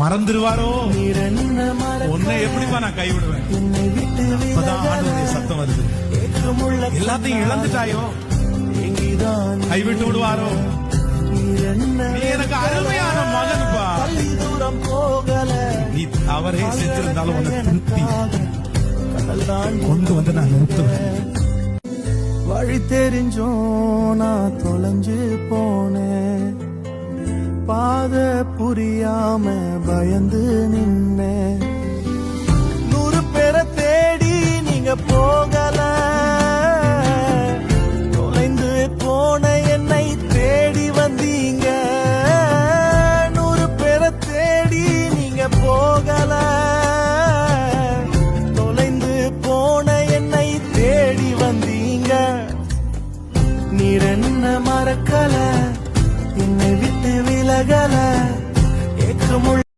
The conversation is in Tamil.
மறந்துருவாரோ? உன்னை எப்படிப்பா நான் கைவிடுவேன்? அப்பதான் ஆண்டவருடைய சத்தம் வருது. எல்லாத்தையும் இழந்துட்டாயோ? கைவிட்டு விடுவாரோ? நீ எனக்கு அருமையான மகனுப்பா. நீ அவரே செஞ்சிருந்தாலும் உன்னை திருப்பி கொண்டு வந்து நான் நிறுத்துவேன். வழி தெரிஞ்சோம் நான் தொலைஞ்சு போனேன், பாத புரியாம பயந்து நின்னேன். 100 பேரை தேடி நீங்க போகல, தொலைந்து போன என்னை தேடி வந்தீங்க. 100 பேரை தேடி நீங்க போகல, தொலைந்து போன என்னை தேடி வந்தீங்க. நீர் என்ன மறக்கல, என்னை விட்டு விலகல.